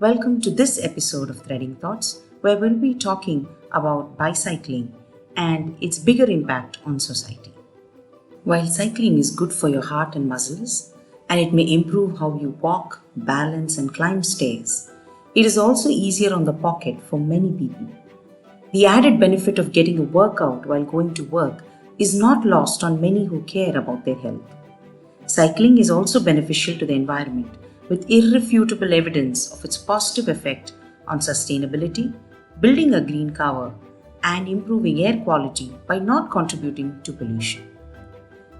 Welcome to this episode of Threading Thoughts, where we'll be talking about bicycling and its bigger impact on society. While cycling is good for your heart and muscles, and it may improve how you walk, balance, and climb stairs, it is also easier on the pocket for many people. The added benefit of getting a workout while going to work is not lost on many who care about their health. Cycling is also beneficial to the environment, with irrefutable evidence of its positive effect on sustainability, building a green cover, and improving air quality by not contributing to pollution.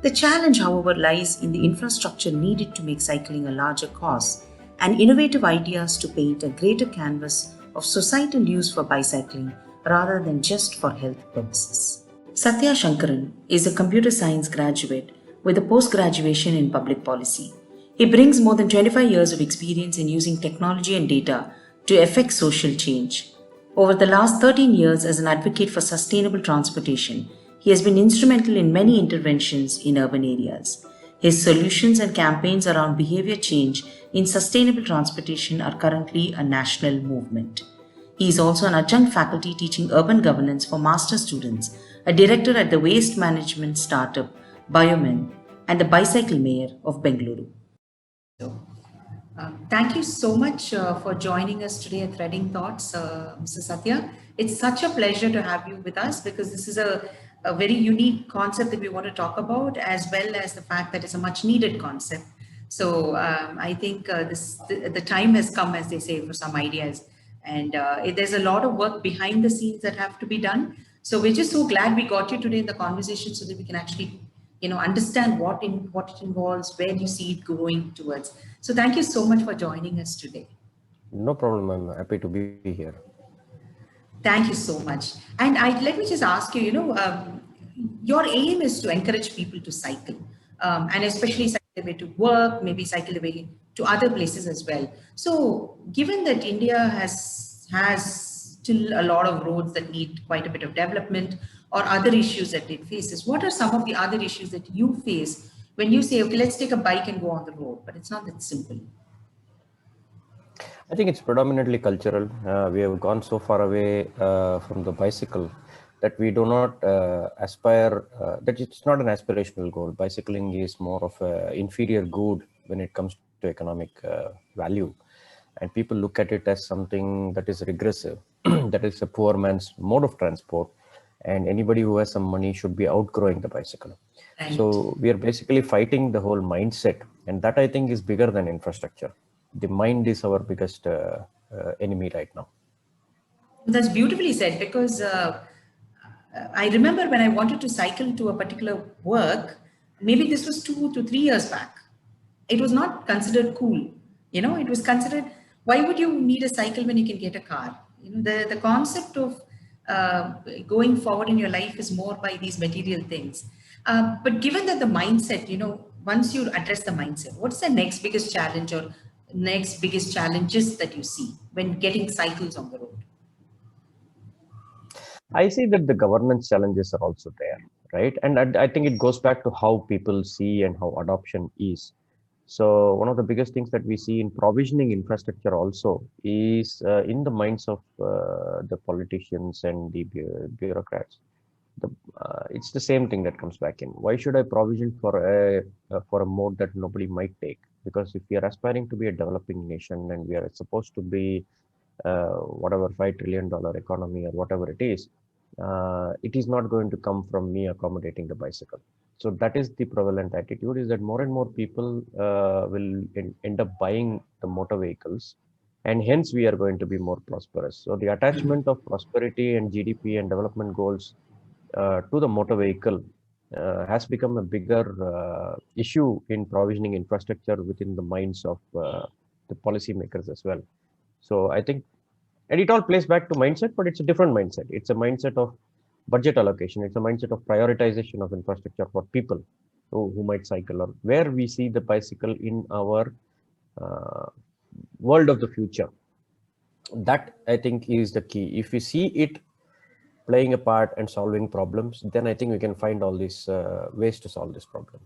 The challenge, however, lies in the infrastructure needed to make cycling a larger cause and innovative ideas to paint a greater canvas of societal use for bicycling rather than just for health purposes. Satya Shankaran is a computer science graduate with a post graduation in public policy. He brings more than 25 years of experience in using technology and data to effect social change. Over the last 13 years, as an advocate for sustainable transportation, he has been instrumental in many interventions in urban areas. His solutions and campaigns around behavior change in sustainable transportation are currently a national movement. He is also an adjunct faculty teaching urban governance for master students, a director at the waste management startup Biomen, and the bicycle mayor of Bengaluru. Thank you so much for joining us today at Threading Thoughts, Mr. Satya. It's such a pleasure to have you with us because this is a very unique concept that we want to talk about, as well as the fact that it's a much needed concept. So I think the time has come, as they say, for some ideas. And there's a lot of work behind the scenes that have to be done. So we're just so glad we got you today in the conversation so that we can actually understand what it involves, where you see it going towards. So thank you so much for joining us today. No problem. I'm happy to be here. Thank you so much. And let me just ask you, your aim is to encourage people to cycle, and especially cycle away to work, maybe cycle away to other places as well. So given that India has still a lot of roads that need quite a bit of development or other issues that it faces, what are some of the other issues that you face when you say, okay, let's take a bike and go on the road, but it's not that simple? I think it's predominantly cultural. We have gone so far away from the bicycle that we do not aspire, that it's not an aspirational goal. Bicycling is more of an inferior good when it comes to economic value. And people look at it as something that is regressive, that is a poor man's mode of transport. And anybody who has some money should be outgrowing the bicycle. Right. So we are basically fighting the whole mindset. And that I think is bigger than infrastructure. The mind is our biggest enemy right now. That's beautifully said, because I remember when I wanted to cycle to a particular work, maybe this was 2 to 3 years back. It was not considered cool. It was considered, why would you need a cycle when you can get a car? The concept of going forward in your life is more by these material things. But given that the mindset, once you address the mindset, what's the next biggest challenge or next biggest challenges that you see when getting cycles on the road? I see that the governance challenges are also there, right? And I think it goes back to how people see and how adoption is. So one of the biggest things that we see in provisioning infrastructure also is in the minds of the politicians and the bureaucrats. It's the same thing that comes back in. Why should I provision for a mode that nobody might take? Because if we are aspiring to be a developing nation and we are supposed to be whatever $5 trillion economy or whatever it is not going to come from me accommodating the bicycle. So that is the prevalent attitude, is that more and more people will end up buying the motor vehicles, and hence we are going to be more prosperous. So the attachment of prosperity and GDP and development goals to the motor vehicle has become a bigger issue in provisioning infrastructure within the minds of the policymakers as well. So I think, and it all plays back to mindset, but it's a different mindset. It's a mindset of budget allocation. It's a mindset of prioritization of infrastructure for people who might cycle, or where we see the bicycle in our world of the future. That I think is the key. If we see it playing a part and solving problems, then I think we can find all these ways to solve this problem.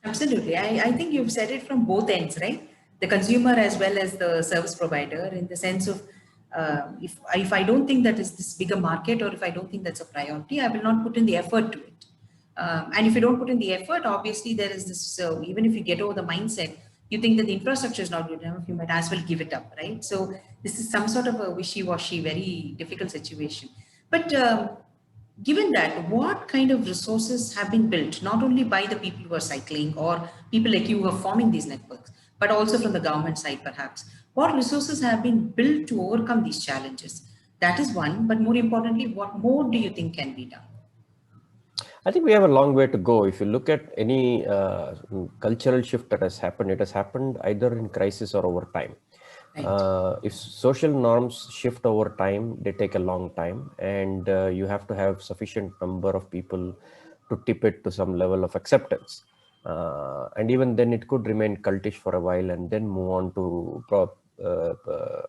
Absolutely. I think you've said it from both ends, right? the consumer as well as the service provider, in the sense of if I don't think that is this bigger market, or if I don't think that's a priority, I will not put in the effort to it. And if you don't put in the effort, obviously there is this, even if you get over the mindset, you think that the infrastructure is not good enough, you might as well give it up, right? So this is some sort of a wishy-washy, very difficult situation. But given that, what kind of resources have been built, not only by the people who are cycling or people like you who are forming these networks, but also from the government side perhaps? What resources have been built to overcome these challenges? That is one, but more importantly, what more do you think can be done? I think we have a long way to go. If you look at any cultural shift that has happened, it has happened either in crisis or over time. Right. If social norms shift over time, they take a long time, and you have to have sufficient number of people to tip it to some level of acceptance. And even then, it could remain cultish for a while and then move on to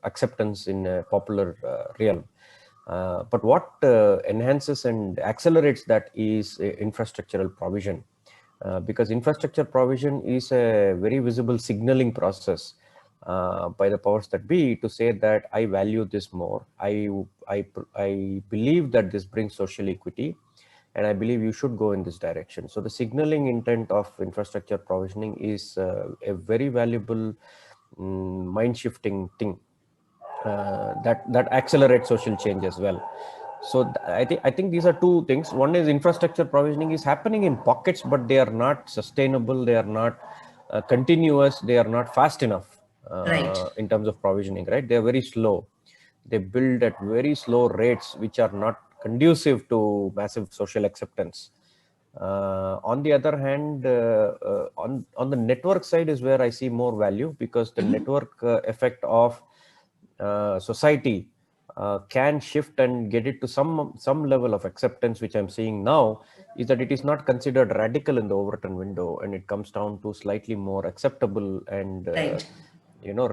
acceptance in a popular realm. But what enhances and accelerates that is infrastructural provision, because infrastructure provision is a very visible signaling process by the powers that be to say that I value this more. I believe that this brings social equity, and I believe you should go in this direction. So the signaling intent of infrastructure provisioning is a very valuable mind shifting thing that accelerates social change as well. So I think these are two things. One is infrastructure provisioning is happening in pockets, but they are not sustainable. They are not continuous. They are not fast enough Right. in terms of provisioning. Right? They are very slow. They build at very slow rates, which are not conducive to massive social acceptance. On the other hand, on the network side is where I see more value, because the network effect of society can shift and get it to some level of acceptance, which I'm seeing now, is that it is not considered radical in the Overton window, and it comes down to slightly more acceptable and Right.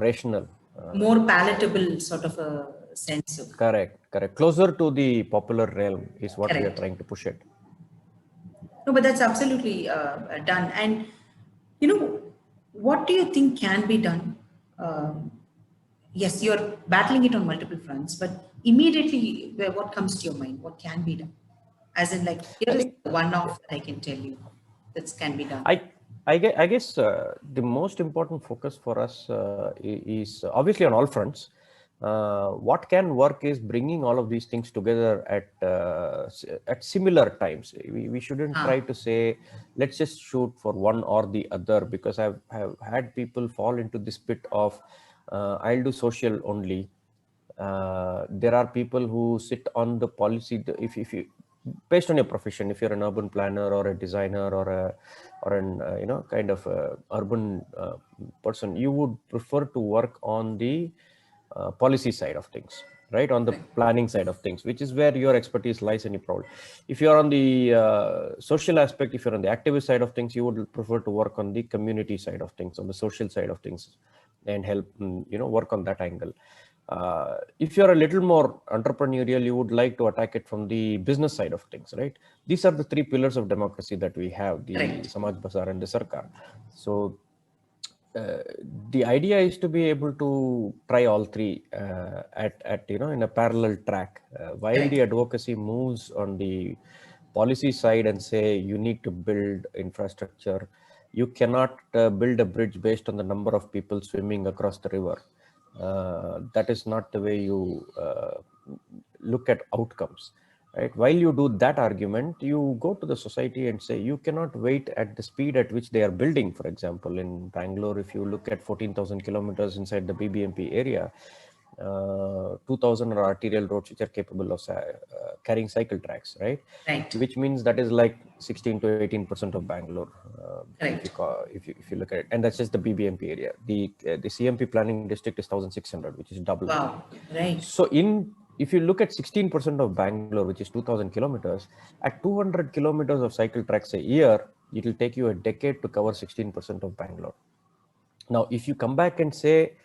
rational. More palatable sort of a sense of. Correct. Closer to the popular realm is what we are Correct. trying to push it. No, but that's absolutely done. And you know, what do you think can be done? Um, yes, you're battling it on multiple fronts, but immediately, what comes to your mind? What can be done? As in, like, I here is think one off that I can tell you that can be done. I I guess the most important focus for us is obviously on all fronts. What can work is bringing all of these things together at similar times. We shouldn't try Ah, to say let's just shoot for one or the other, because have had people fall into this pit of I'll do social only. There are people who sit on the policy. If you, based on your profession, if you're an urban planner or a designer or an kind of urban person, you would prefer to work on the policy side of things, right? On the right. planning side of things, which is where your expertise lies. Any problem? If you're on the social aspect, if you're on the activist side of things, you would prefer to work on the community side of things, on the social side of things, and help work on that angle. If you're a little more entrepreneurial, you would like to attack it from the business side of things, right? These are the three pillars of democracy that we have: the Right. Samaj Bazaar and the Sarkar. So uh, the idea is to be able to try all three at in a parallel track, while the Correct. advocacy moves on the policy side and say you need to build infrastructure. You cannot build a bridge based on the number of people swimming across the river. That is not the way you look at outcomes, right? While you do that argument, you go to the society and say you cannot wait at the speed at which they are building. For example, in Bangalore, if you look at 14,000 kilometers inside the BBMP area, 2,000 are arterial roads which are capable of carrying cycle tracks, right? Right. Which means that is like 16 to 18% of Bangalore, if you Right. call, if you look at it, and that's just the BBMP area. The CMP planning district is 1,600, which is double. Wow. Right. So if you look at 16% of Bangalore, which is 2,000 kilometers, at 200 kilometers of cycle tracks a year, it will take you a decade to cover 16% of Bangalore. Now, if you come back and say,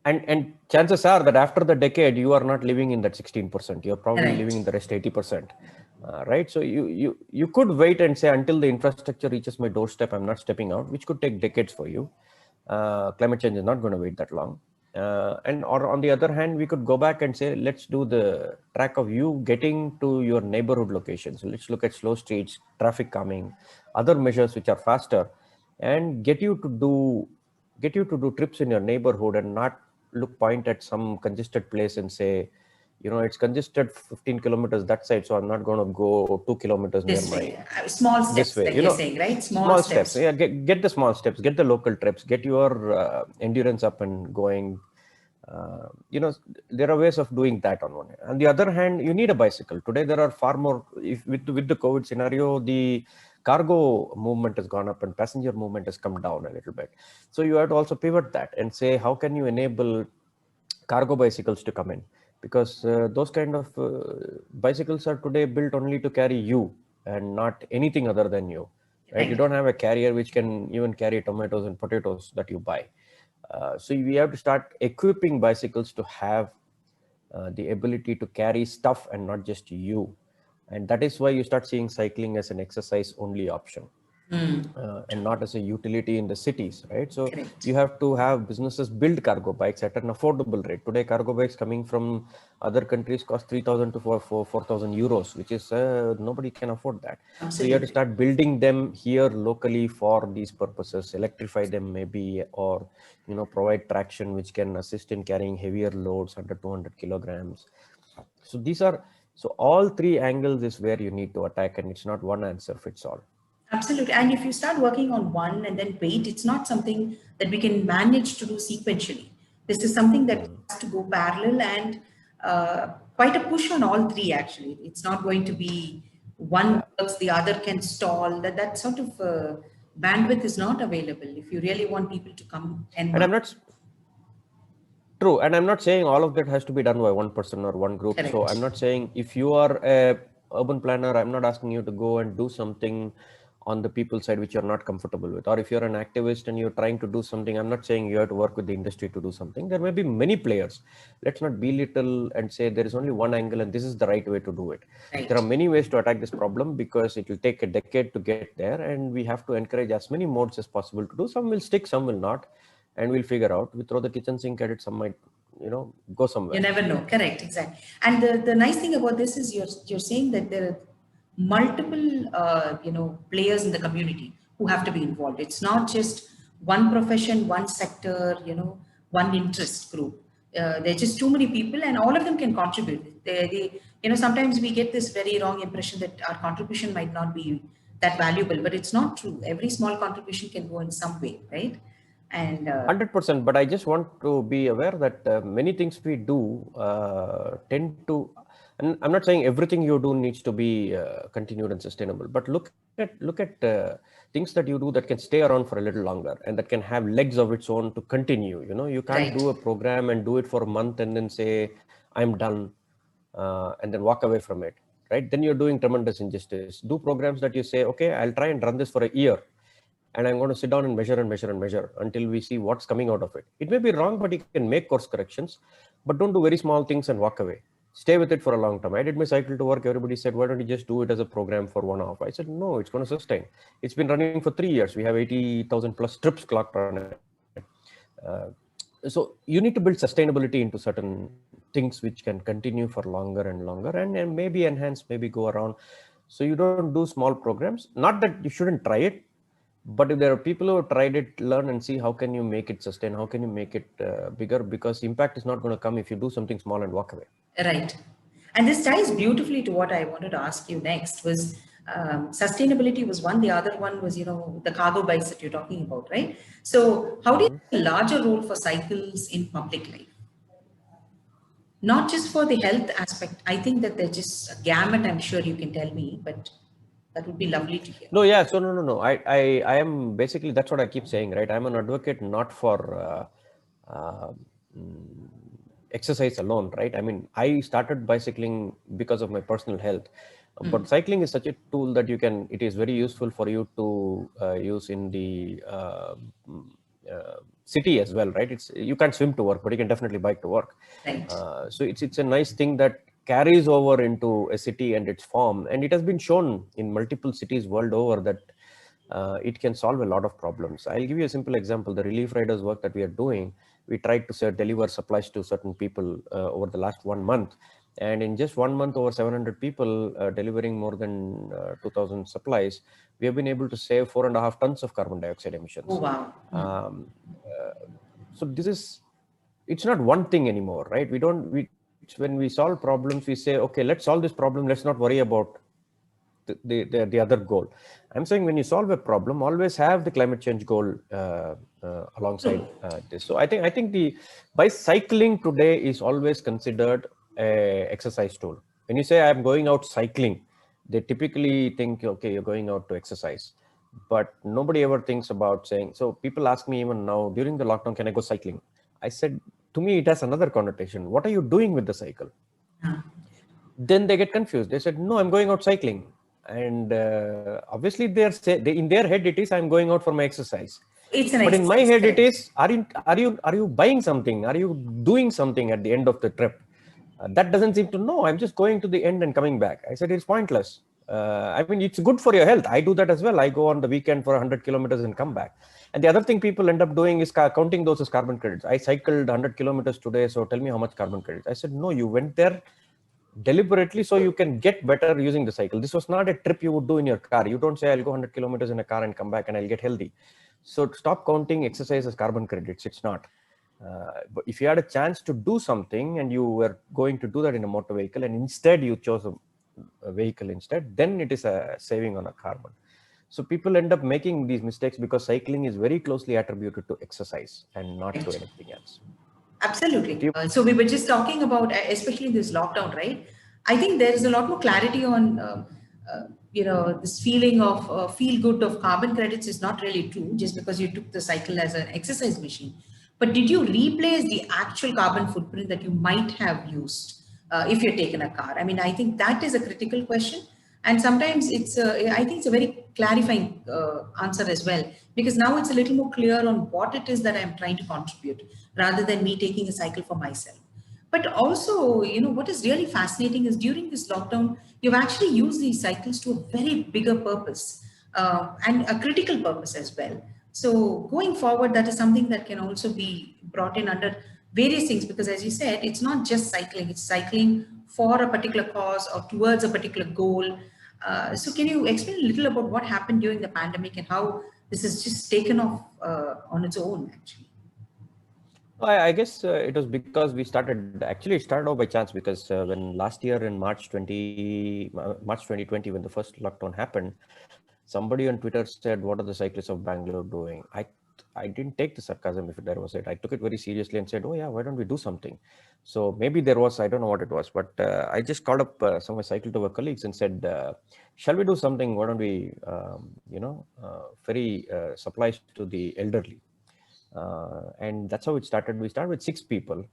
and chances are that after the decade, you are not living in that 16%. You're probably living Right. in the rest 80%, right? So you could wait and say until the infrastructure reaches my doorstep, I'm not stepping out, which could take decades for you. Climate change is not going to wait that long. And or on the other hand, we could go back and say, let's do the track of you getting to your neighborhood location. So let's look at slow streets, traffic calming, other measures which are faster, and get you to do trips in your neighborhood and not point at some congested place and say, it's congested 15 kilometers that side, so I'm not going to go 2 kilometers near This my way, small this steps way. that you're saying, right? Small Steps. steps. Yeah, get the small steps, get the local trips, get your endurance up and going. There are ways of doing that on one hand. On the other hand, you need a bicycle. Today, there are far more, if with the COVID scenario, the cargo movement has gone up and passenger movement has come down a little bit. So you have to also pivot that and say, how can you enable cargo bicycles to come in? Because those kind of bicycles are today built only to carry you and not anything other than you. Right? You don't have a carrier which can even carry tomatoes and potatoes that you buy. So we have to start equipping bicycles to have the ability to carry stuff and not just you. And that is why you start seeing cycling as an exercise only option. And not as a utility in the cities, right? So Correct. you have to have businesses build cargo bikes at an affordable rate. Today, cargo bikes coming from other countries cost 3,000 to 4,000 euros, which is nobody can afford that. Absolutely. So you have to start building them here locally for these purposes, electrify them maybe, or provide traction which can assist in carrying heavier loads under 200 kilograms. So all three angles is where you need to attack, and it's not one answer fits all. Absolutely. And if you start working on one and then wait, it's not something that we can manage to do sequentially. This is something that has to go parallel and quite a push on all three, actually. It's not going to be one works, the other can stall. That sort of bandwidth is not available if you really want people to come and I'm not true. And I'm not saying all of that has to be done by one person or one group. Correct. So I'm not saying if you are a urban planner, I'm not asking you to go and do something on the people side which you're not comfortable with. Or if you're an activist and you're trying to do something, I'm not saying you have to work with the industry to do something. There may be many players. Let's not belittle and say there is only one angle and this is the right way to do it. Right. There are many ways to attack this problem because it will take a decade to get there, and we have to encourage as many modes as possible to do. Some will stick, some will not, and we'll figure out. We throw the kitchen sink at it, some might go somewhere. You never know. Correct. Exactly. And the nice thing about this is you're saying that there are multiple players in the community who have to be involved. It's not just one profession, one sector, one interest group. There are just too many people, and all of them can contribute. Sometimes we get this very wrong impression that our contribution might not be that valuable, but it's not true. Every small contribution can go in some way, right? And 100%. But I just want to be aware that many things we do tend to, and I'm not saying everything you do needs to be continued and sustainable, but look at things that you do that can stay around for a little longer and that can have legs of its own to continue. You can't do a program and do it for a month and then say I'm done and then walk away from it, right? Then you're doing tremendous injustice. Do programs that you say, okay, I'll try and run this for a year, and I'm going to sit down and measure and measure and measure until we see what's coming out of it. It may be wrong, but you can make course corrections, but don't do very small things and walk away. Stay with it for a long time. I did my cycle to work. Everybody said, why don't you just do it as a program for 1 hour? I said, no, it's going to sustain. It's been running for 3 years. We have 80,000 plus trips clocked on it. So you need to build sustainability into certain things which can continue for longer and longer, and maybe enhance, maybe go around. So you don't do small programs. Not that you shouldn't try it, but if there are people who have tried it, learn and see how can you make it sustain, how can you make it bigger, because impact is not going to come if you do something small and walk away. Right. And this ties beautifully to what I wanted to ask you next was sustainability was one. The other one was, the cargo bikes that you're talking about, right? So how do you see a larger role for cycles in public life? Not just for the health aspect. I think that there's just a gamut, I'm sure you can tell me, but that would be lovely to hear. No, yeah. So no. I am basically, that's what I keep saying, right? I'm an advocate not for exercise alone, right? I mean, I started bicycling because of my personal health, but cycling is such a tool that it is very useful for you to use in the city as well, right? You can't swim to work, but you can definitely bike to work. Right. So it's a nice thing that carries over into a city and its form, and it has been shown in multiple cities world over that it can solve a lot of problems. I'll give you a simple example. The relief riders work that we are doing, we tried to deliver supplies to certain people over the last 1 month. And in just 1 month, over 700 people delivering more than 2,000 supplies, we have been able to save 4.5 tons of carbon dioxide emissions. Oh, wow. Um, so this is, it's not one thing anymore, right? When we solve problems, we say, okay, let's solve this problem. Let's not worry about the other goal. I'm saying when you solve a problem, always have the climate change goal alongside this. So I think the bicycling today is always considered a exercise tool. When you say I'm going out cycling, they typically think, okay, you're going out to exercise, but nobody ever thinks about saying. So people ask me even now during the lockdown, can I go cycling? I said, to me, it has another connotation. What are you doing with the cycle? Then they get confused. They said, no, I'm going out cycling. And obviously in their head it is, I'm going out for my exercise. But in my head it is, are you buying something? Are you doing something at the end of the trip? That doesn't seem to know. I'm just going to the end and coming back. I said, it's pointless. I mean, it's good for your health. I do that as well. I go on the weekend for 100 kilometers and come back. And the other thing people end up doing is counting those as carbon credits. I cycled 100 kilometers today, so tell me how much carbon credits. I said, no, you went there deliberately so you can get better using the cycle. This was not a trip you would do in your car. You don't say, I'll go 100 kilometers in a car and come back and I'll get healthy. So stop counting exercise as carbon credits. It's not. But if you had a chance to do something and you were going to do that in a motor vehicle and instead you chose a vehicle instead, then it is a saving on a carbon. So people end up making these mistakes because cycling is very closely attributed to exercise and not to anything else. Absolutely. So we were just talking about, especially this lockdown, right? I think there is a lot more clarity on, this feeling of feel good of carbon credits is not really true just because you took the cycle as an exercise machine. But did you replace the actual carbon footprint that you might have used if you're taken a car? I mean, I think that is a critical question. And sometimes I think it's a very clarifying answer as well, because now it's a little more clear on what it is that I'm trying to contribute rather than me taking a cycle for myself. But also, what is really fascinating is during this lockdown, you've actually used these cycles to a very bigger purpose and a critical purpose as well. So going forward, that is something that can also be brought in under various things, because as you said, it's not just cycling, it's cycling for a particular cause or towards a particular goal. So can you explain a little about what happened during the pandemic and how this has just taken off on its own, actually? I guess it was because it started off by chance, because when last year in March 2020, when the first lockdown happened, somebody on Twitter said, what are the cyclists of Bangalore doing? I didn't take the sarcasm if there was it. I took it very seriously and said, oh yeah, why don't we do something? So maybe there was, I don't know what it was, but I just called up some of my cycle to work colleagues and said, shall we do something? Why don't we, ferry supplies to the elderly? And that's how it started. We started with 6 people.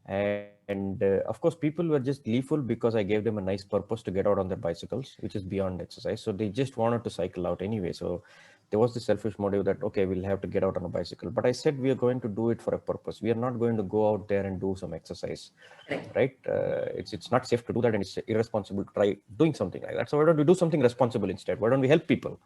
And of course, people were just gleeful because I gave them a nice purpose to get out on their bicycles, which is beyond exercise. So they just wanted to cycle out anyway. So there was the selfish motive that, okay, we'll have to get out on a bicycle. But I said, we are going to do it for a purpose. We are not going to go out there and do some exercise, right? It's not safe to do that, and it's irresponsible to try doing something like that. So why don't we do something responsible instead? Why don't we help people?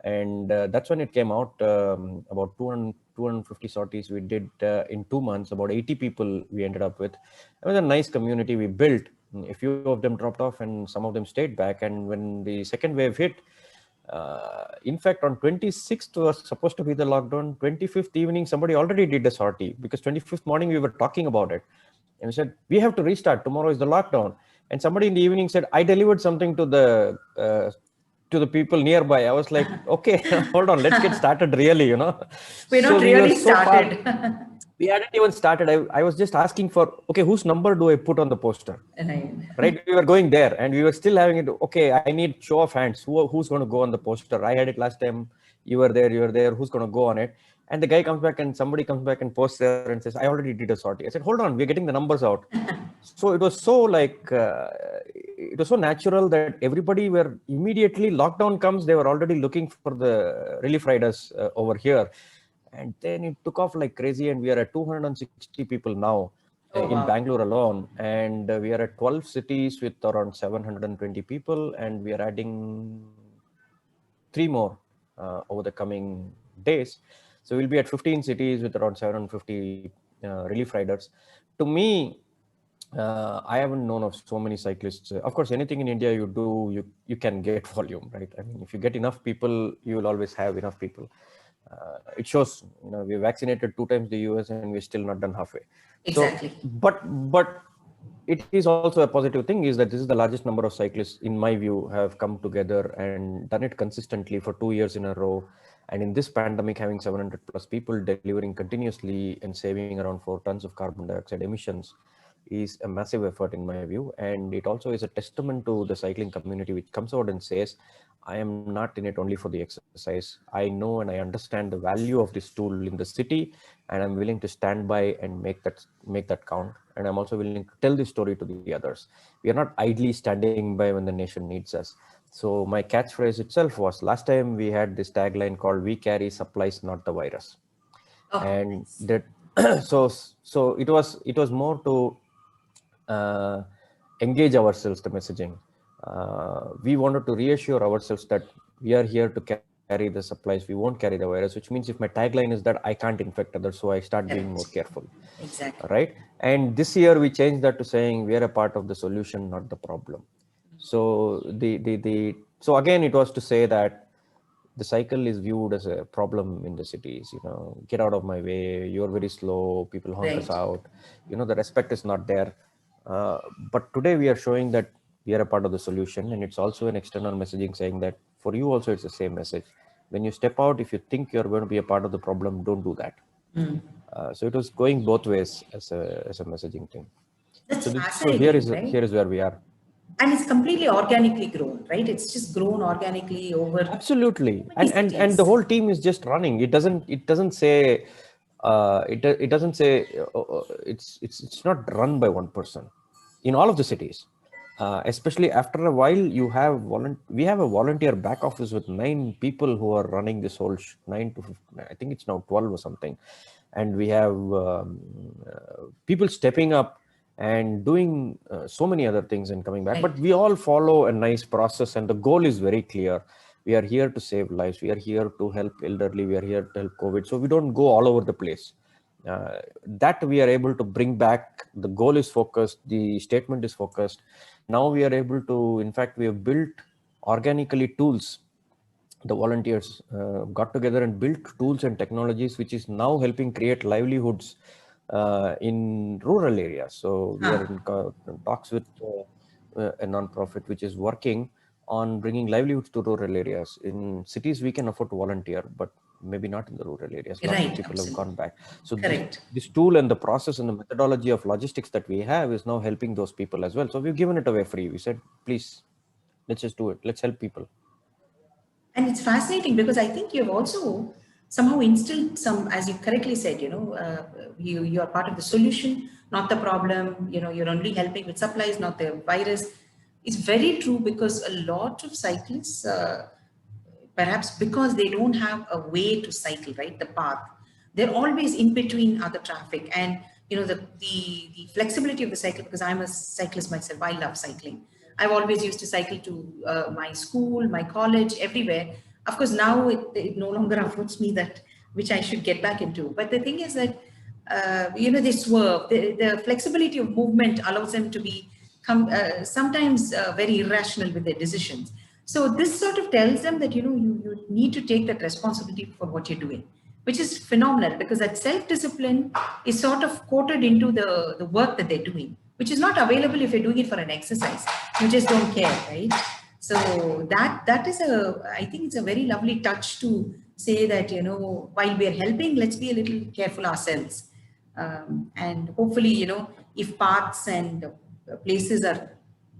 And that's when it came out. About 250 sorties we did in 2 months. About 80 people we ended up with. It was a nice community we built. A few of them dropped off and some of them stayed back. And when the second wave hit, in fact, on 26th was supposed to be the lockdown. 25th evening, somebody already did a sortie, because 25th morning we were talking about it. And we said, we have to restart. Tomorrow is the lockdown. And somebody in the evening said, I delivered something to the people nearby. I was like, okay, hold on, let's get started really, We're not really started. We hadn't even started. I was just asking for, okay, whose number do I put on the poster? Right? We were going there and we were still having it. Okay, I need show of hands. Who's going to go on the poster? I had it last time. You were there. Who's going to go on it? And the guy comes back and somebody comes back and posts there and says, I already did a sortie. I said, hold on, we're getting the numbers out. So it was so it was so natural that everybody were immediately, lockdown comes, they were already looking for the relief riders over here. And then it took off like crazy, and we are at 260 people now in Bangalore alone. And we are at 12 cities with around 720 people, and we are adding 3 more over the coming days. So we'll be at 15 cities with around 750 relief riders. To me, I haven't known of so many cyclists. Of course, anything in India you do, you can get volume, right? I mean, if you get enough people, you will always have enough people. It shows, we vaccinated 2 times the US and we're still not done halfway. So, Exactly. but it is also a positive thing is that this is the largest number of cyclists, in my view, have come together and done it consistently for 2 years in a row. And in this pandemic, having 700 plus people delivering continuously and saving around 4 tons of carbon dioxide emissions is a massive effort in my view. And it also is a testament to the cycling community, which comes out and says, I am not in it only for the exercise. I know and I understand the value of this tool in the city, and I'm willing to stand by and make that count. And I'm also willing to tell this story to the others. We are not idly standing by when the nation needs us. So my catchphrase itself was, last time we had this tagline called, "We carry supplies, not the virus." Oh, And that so it was more to uh, engage ourselves, the messaging. We wanted to reassure ourselves that we are here to carry the supplies, we won't carry the virus, which means if my tagline is that I can't infect others, so I start being more correct. careful. Exactly. Right. And this year we changed that to saying we are a part of the solution, not the problem. So so again, it was to say that the cycle is viewed as a problem in the cities. Get out of my way, you're very slow, people honk us Right. out, the respect is not there. uh, but today we are showing that we are a part of the solution, and it's also an external messaging saying that for you also it's the same message. When you step out, if you think you're going to be a part of the problem, don't do that. So it was going both ways as a messaging thing. That's So here fascinating, is right? here is where we are. And it's completely organically grown, right? It's just grown organically over Absolutely. so and many and the cities. whole team is just running. It doesn't say it doesn't say it's not run by one person in all of the cities. Especially after a while, we have a volunteer back office with 9 people who are running this whole 9 to 15, I think it's now 12 or something. And we have people stepping up and doing so many other things and coming back. But Right. we all follow a nice process, and the goal is very clear. We are here to save lives. We are here to help elderly. We are here to help COVID. So we don't go all over the place. That we are able to bring back. The goal is focused. The statement is focused. Now we are able to, in fact, we have built organically tools. The volunteers got together and built tools and technologies, which is now helping create livelihoods in rural areas. So we are Huh. in talks with a nonprofit which is working on bringing livelihoods to rural areas. In cities, we can afford to volunteer, but maybe not in the rural areas. Lots of Right. people have Absolutely. gone back. So Correct. this tool and the process and the methodology of logistics that we have is now helping those people as well. So we've given it away free. We said, please, let's just do it. Let's help people. And it's fascinating because I think you've also somehow instilled some, as you correctly said, you are part of the solution, not the problem. You're only helping with supplies, not the virus. It's very true because a lot of cyclists, perhaps because they don't have a way to cycle, right, the path, they're always in between other traffic. And the flexibility of the cycle, because I'm a cyclist myself, I love cycling. I've always used to cycle to my school, my college, everywhere. Of course now it no longer affords me that, which I should get back into. But the thing is that they swerve. The flexibility of movement allows them to be sometimes very irrational with their decisions. So this sort of tells them that you need to take that responsibility for what you're doing, which is phenomenal, because that self-discipline is sort of quoted into the work that they're doing, which is not available if you're doing it for an exercise. You just don't care, right? So that is I think it's a very lovely touch to say that, while we are helping, let's be a little careful ourselves. And hopefully, if paths and places are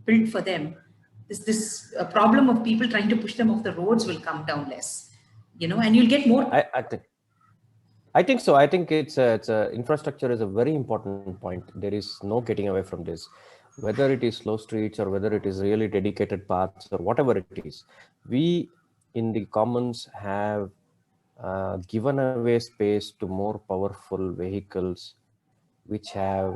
built for them, this problem of people trying to push them off the roads will come down less, and you'll get more. I think so. I think it's infrastructure is a very important point. There is no getting away from this. Whether it is slow streets or whether it is really dedicated paths or whatever it is, we in the commons have given away space to more powerful vehicles, which have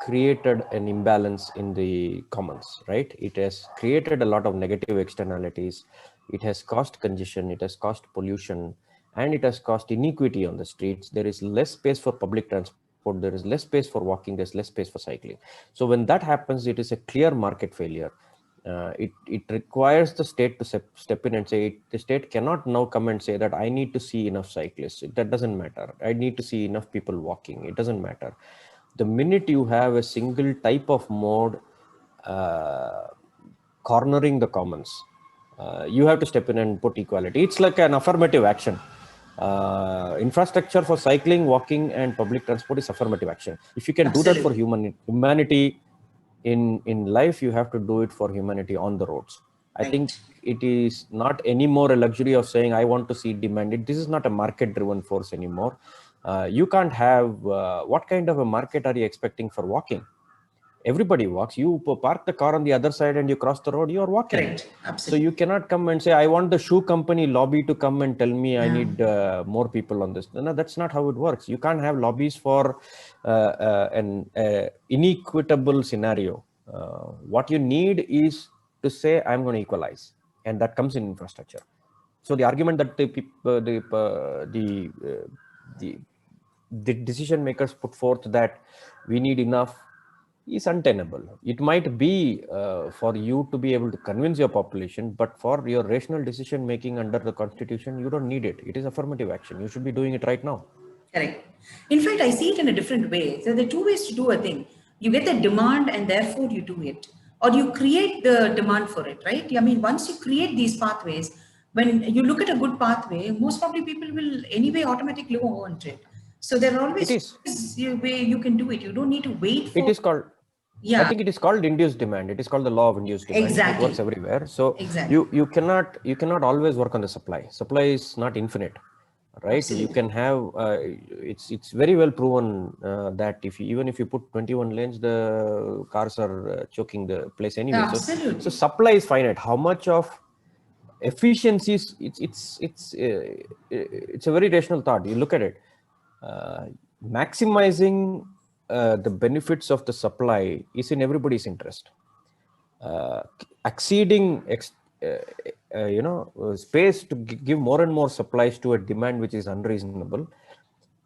created an imbalance in the commons, right? It has created a lot of negative externalities. it has caused congestion, it has caused pollution, and it has caused inequity on the streets. There is less space for public transport, there is less space for walking, there's less space for cycling. So when that happens, it is a clear market failure. It requires the state to step in and say, the state cannot now come and say that I need to see enough cyclists. That doesn't matter. I need to see enough people walking. It doesn't matter. The minute you have a single type of mode uh, cornering the commons, you have to step in and put equality. It's like an affirmative action. Infrastructure for cycling, walking, and public transport is affirmative action. If you can do that for humanity in life, you have to do it for humanity on the roads. I think it is not anymore a luxury of saying I want to see demand. This is not a market driven force anymore. You can't have what kind of a market are you expecting for walking? Everybody walks. You park the car on the other side and you cross the road, you are walking. Correct. Absolutely. So you cannot come and say, I want the shoe company lobby to come and tell me I need more people on this. No, that's not how it works. You can't have lobbies for an inequitable scenario. What you need is to say, I'm going to equalize. And that comes in infrastructure. So the argument that the decision makers put forth that we need enough is untenable. It might be for you to be able to convince your population, but for your rational decision making under the constitution, you don't need it. It is affirmative action. You should be doing it right now. Correct. In fact, I see it in a different way. So there are two ways to do a thing. You get the demand and therefore you do it, or you create the demand for it, right? I mean, once you create these pathways, when you look at a good pathway, most probably people will anyway automatically go on to it. So there are always a way you can do it. You don't need to wait for. It is called. I think it is called induced demand. It is called the law of induced demand. Exactly. It works everywhere. So you cannot always work on the supply. Supply is not infinite, right? Absolutely. You can have it's very well proven that even if you put 21 lanes, the cars are choking the place anyway. Absolutely. So supply is finite. How much of efficiencies? It's a very rational thought. You look at it, maximizing the benefits of the supply is in everybody's interest. Exceeding space to give more and more supplies to a demand which is unreasonable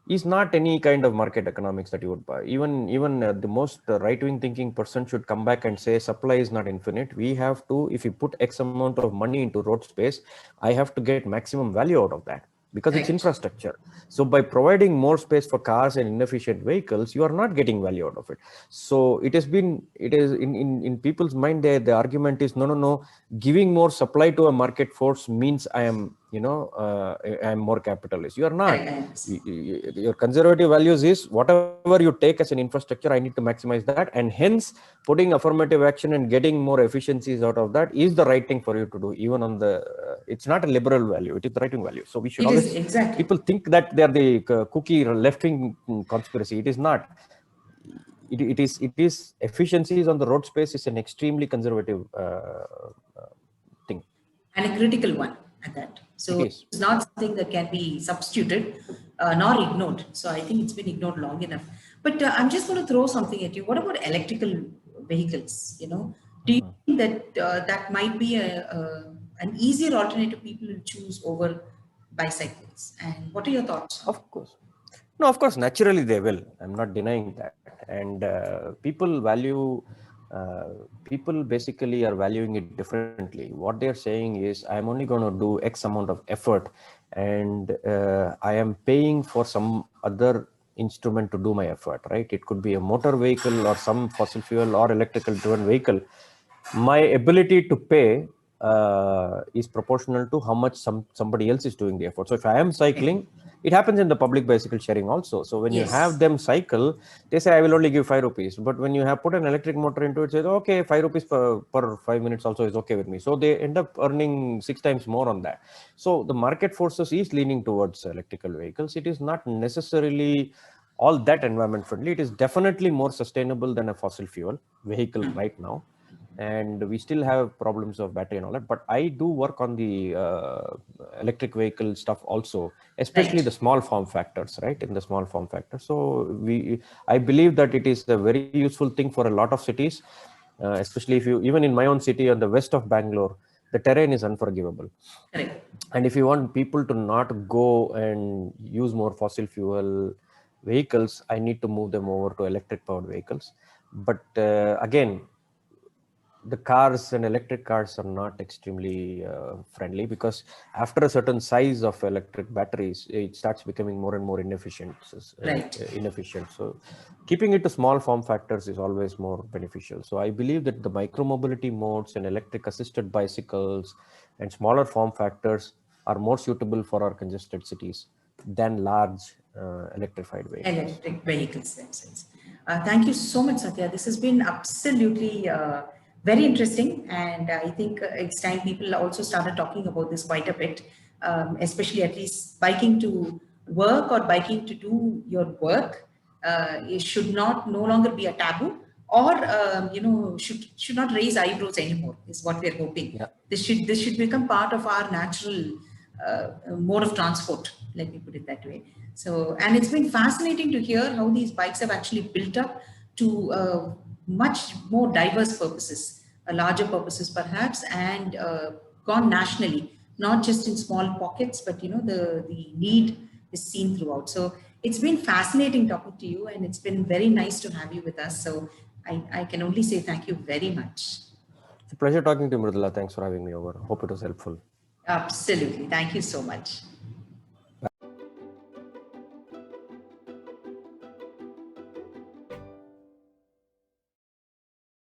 is not any kind of market economics that you would buy. Even the most right-wing thinking person should come back and say supply is not infinite. We have to, if you put X amount of money into road space, I have to get maximum value out of that, because it's infrastructure. So by providing more space for cars and inefficient vehicles, you are not getting value out of it. So it is in people's mind, the argument is no, giving more supply to a market force means I am I'm more capitalist. You are not. Your conservative values is whatever you take as an infrastructure, I need to maximize that, and hence putting affirmative action and getting more efficiencies out of that is the right thing for you to do. Even on the it's not a liberal value, it is the right wing value. So we should always, people think that they are the cookie left wing conspiracy. It is not. It is efficiencies on the road space is an extremely conservative thing, and a critical one at that. So it's not something that can be substituted nor ignored. So I think it's been ignored long enough. But I'm just going to throw something at you. What about electrical vehicles? Do you think that that might be an easier alternative people will choose over bicycles? And what are your thoughts? Of course. No, of course, naturally they will. I'm not denying that. And people basically are valuing it differently. What they're saying is, I'm only going to do X amount of effort, and I am paying for some other instrument to do my effort, right? It could be a motor vehicle or some fossil fuel or electrical driven vehicle. My ability to pay is proportional to how much somebody else is doing the effort. So if I am cycling, it happens in the public bicycle sharing also. So when you have them cycle, they say, I will only give 5 rupees. But when you have put an electric motor into it, say, okay, 5 rupees per 5 minutes also is okay with me. So they end up earning 6 times more on that. So the market forces is leaning towards electrical vehicles. It is not necessarily all that environment friendly. It is definitely more sustainable than a fossil fuel vehicle right now. And we still have problems of battery and all that, but I do work on the electric vehicle stuff also, especially the small form factors, right? In the small form factor. So I believe that it is a very useful thing for a lot of cities, especially if even in my own city on the west of Bangalore, the terrain is unforgivable. Correct. And if you want people to not go and use more fossil fuel vehicles, I need to move them over to electric powered vehicles. But again, the cars and electric cars are not extremely friendly, because after a certain size of electric batteries, it starts becoming more and more inefficient. Right. So keeping it to small form factors is always more beneficial. So I believe that the micromobility modes and electric assisted bicycles and smaller form factors are more suitable for our congested cities than large electrified vehicles. Electric vehicles themselves. Thank you so much, Satya. This has been absolutely very interesting, and I think it's time people also started talking about this quite a bit, especially at least biking to work or biking to do your work. It should not no longer be a taboo, or should not raise eyebrows anymore. Is what we're hoping. Yeah. This should become part of our natural mode of transport. Let me put it that way. So, and it's been fascinating to hear how these bikes have actually built up to much more diverse purposes, larger purposes perhaps, and gone nationally, not just in small pockets, but the need is seen throughout. So it's been fascinating talking to you, and it's been very nice to have you with us. So I can only say thank you very much. It's a pleasure talking to you, Mridula. Thanks for having me over. Hope it was helpful. Absolutely. Thank you so much.